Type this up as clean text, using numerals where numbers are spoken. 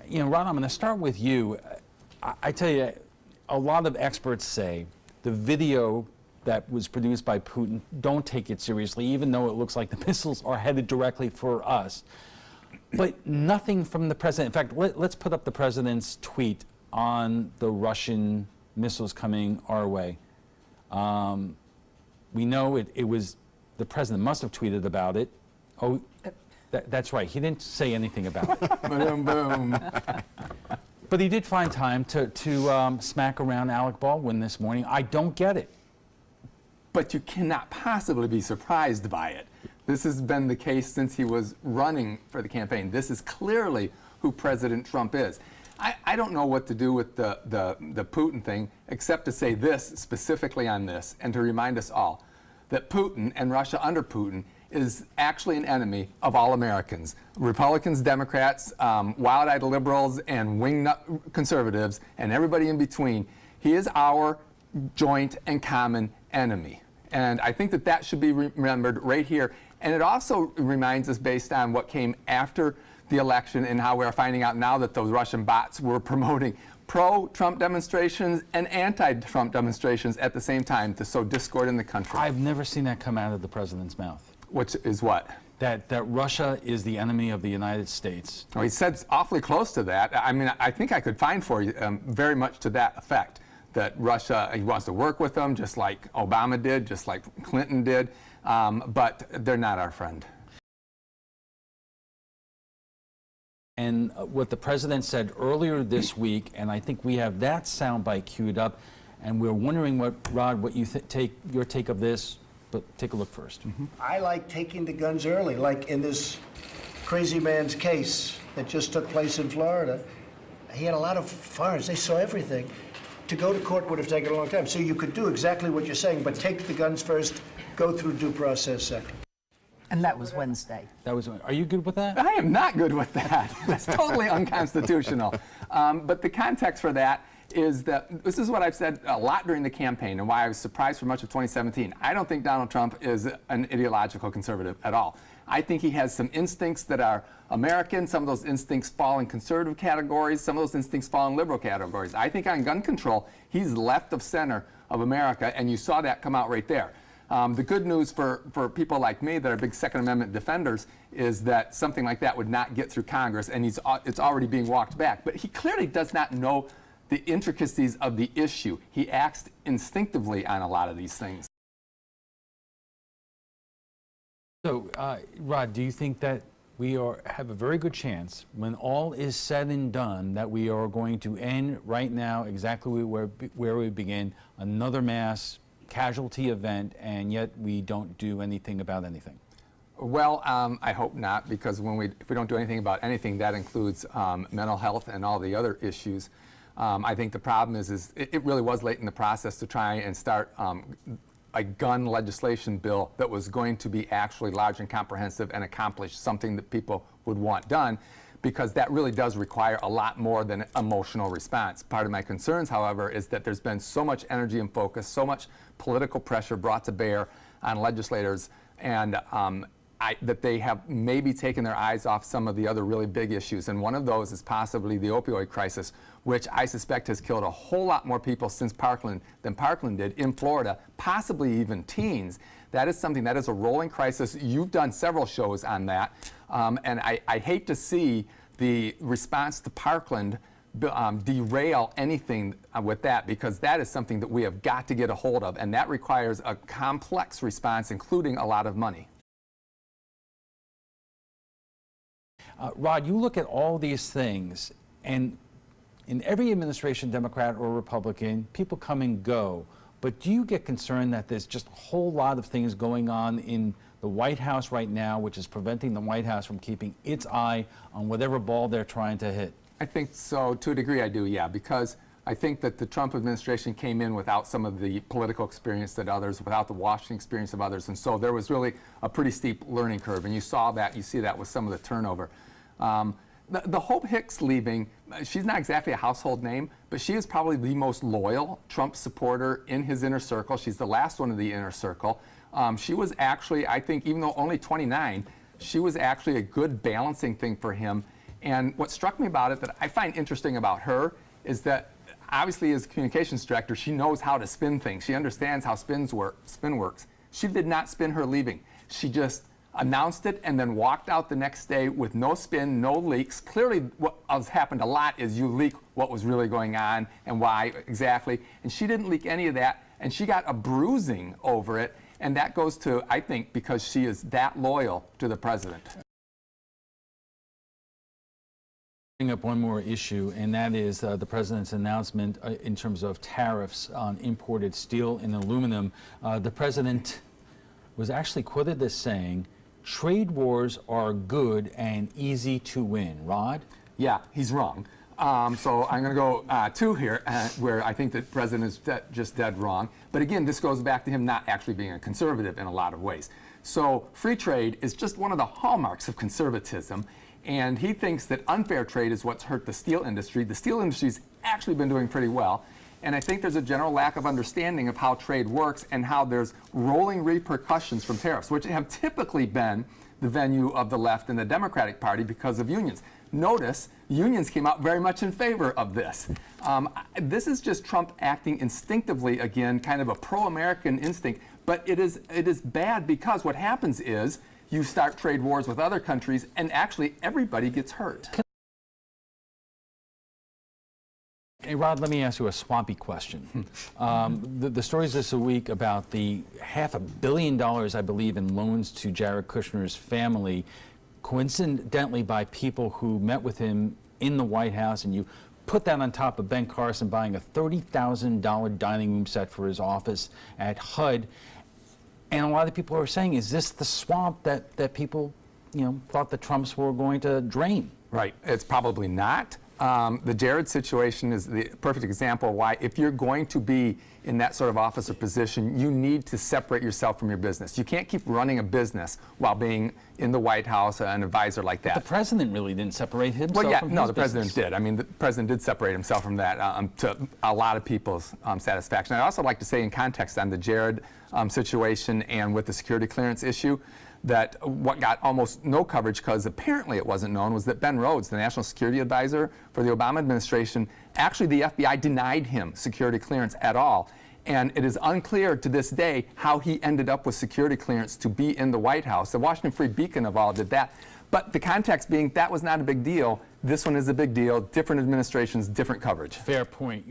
You know, Ron, I'm going to start with you. I tell you, a lot of experts say the video that was produced by Putin, don't take it seriously, even though it looks like the missiles are headed directly for us. But nothing from the president. In fact, let's put up the president's tweet on the Russian missiles coming our way. We know it was, the president must have tweeted about it. Oh, that's right. He didn't say anything about it. Boom, boom. But he did find time to smack around Alec Baldwin this morning. I don't get it. But you cannot possibly be surprised by it. This has been the case since he was running for the campaign. This is clearly who President Trump is. I don't know what to do with the Putin thing, except to say this specifically on this, and to remind us all that Putin and Russia under Putin is actually an enemy of all Americans. Republicans, Democrats, wild-eyed liberals, and wing-nut conservatives, and everybody in between. He is our joint and common enemy. And I think that that should be remembered right here. And it also reminds us, based on what came after the election and how we're finding out now that those Russian bots were promoting pro-Trump demonstrations and anti-Trump demonstrations at the same time to sow discord in the country. I've never seen that come out of the president's mouth. Which is what? That Russia is the enemy of the United States. Well, he said awfully close to that. I mean, I think I could find for you very much to that effect, that Russia, he wants to work with them just like Obama did, just like Clinton did, but they're not our friend. And what the president said earlier this week, and I think we have that soundbite queued up, and we're wondering what, Rod, what you your take of this, but take a look first. I like taking the guns early, like in this crazy man's case that just took place in Florida. He had a lot of firearms. They saw everything. To go to court would have taken a long time. So you could do exactly what you're saying, but take the guns first, go through due process second. And that was Wednesday. That was. Are you good with that? I am not good with that. That's totally unconstitutional. But the context for that is that this is what I've said a lot during the campaign and why I was surprised for much of 2017. I don't think Donald Trump is an ideological conservative at all. I think he has some instincts that are American. Some of those instincts fall in conservative categories. Some of those instincts fall in liberal categories. I think on gun control, he's left of center of America, and you saw that come out right there. The good news for people like me that are big Second Amendment defenders is that something like that would not get through Congress, and it's already being walked back. But he clearly does not know the intricacies of the issue. He acts instinctively on a lot of these things. So, Rod, do you think that we have a very good chance, when all is said and done, that we are going to end right now exactly where we begin, another mass casualty event, and yet we don't do anything about anything? Well, I hope not, because if we don't do anything about anything, that includes mental health and all the other issues. I think the problem is it really was late in the process to try and start a gun legislation bill that was going to be actually large and comprehensive and accomplish something that people would want done, because that really does require a lot more than emotional response. Part of my concerns, however, is that there's been so much energy and focus, so much political pressure brought to bear on legislators, and that they have maybe taken their eyes off some of the other really big issues. And one of those is possibly the opioid crisis, which I suspect has killed a whole lot more people since Parkland than Parkland did in Florida, possibly even teens. That is something that is a rolling crisis. You've done several shows on that. And I hate to see the response to Parkland derail anything with that, because that is something that we have got to get a hold of, and that requires a complex response, including a lot of money. Rod, you look at all these things, and in every administration, Democrat or Republican, people come and go. But do you get concerned that there's just a whole lot of things going on in the White House right now, which is preventing the White House from keeping its eye on whatever ball they're trying to hit? I think so, to a degree I do, yeah, because I think that the Trump administration came in without some of the political experience that others, without the Washington experience of others, and so there was really a pretty steep learning curve, and you saw that, you see that with some of the turnover. The Hope Hicks leaving, she's not exactly a household name, but she is probably the most loyal Trump supporter in his inner circle. She's the last one of the inner circle. She was actually, I think, even though only 29, she was actually a good balancing thing for him. And what struck me about it that I find interesting about her is that obviously as communications director, she knows how to spin things. She understands how spin works. She did not spin her leaving. She just announced it and then walked out the next day with no spin, no leaks. Clearly what has happened a lot is you leak what was really going on and why exactly. And she didn't leak any of that, and she got a bruising over it. And that goes to, I think, because she is that loyal to the president. Bring up one more issue, and that is the president's announcement in terms of tariffs on imported steel and aluminum. The president was actually quoted as saying, "Trade wars are good and easy to win." Rod? Yeah, he's wrong. So I'm going to go two here, where I think the president is just dead wrong. But again, this goes back to him not actually being a conservative in a lot of ways. So free trade is just one of the hallmarks of conservatism. And he thinks that unfair trade is what's hurt the steel industry. The steel industry's actually been doing pretty well. And I think there's a general lack of understanding of how trade works and how there's rolling repercussions from tariffs, which have typically been the venue of the left and the Democratic Party because of unions. Notice, unions came out very much in favor of this. This is just Trump acting instinctively again, kind of a pro-American instinct. But it is bad because what happens is you start trade wars with other countries, and actually everybody gets hurt. Hey, Rod, let me ask you a swampy question. The stories this week about the $500 million, I believe, in loans to Jared Kushner's family, coincidentally by people who met with him in the White House, and you put that on top of Ben Carson buying a $30,000 dining room set for his office at HUD. And a lot of people are saying, is this the swamp that people, thought the Trumps were going to drain? Right. It's probably not. The Jared situation is the perfect example of why, if you're going to be in that sort of office or position, you need to separate yourself from your business. You can't keep running a business while being in the White House, an advisor like that. The president really didn't separate himself Well, yeah, from no, his the president business. did. I mean, the president did separate himself from that to a lot of people's satisfaction. I'd also like to say in context on the Jared situation and with the security clearance issue, that what got almost no coverage, because apparently it wasn't known, was that Ben Rhodes, the national security advisor for the Obama administration, actually the FBI denied him security clearance at all. And it is unclear to this day how he ended up with security clearance to be in the White House. The Washington Free Beacon of all did that. But the context being that was not a big deal. This one is a big deal. Different administrations, different coverage. Fair point.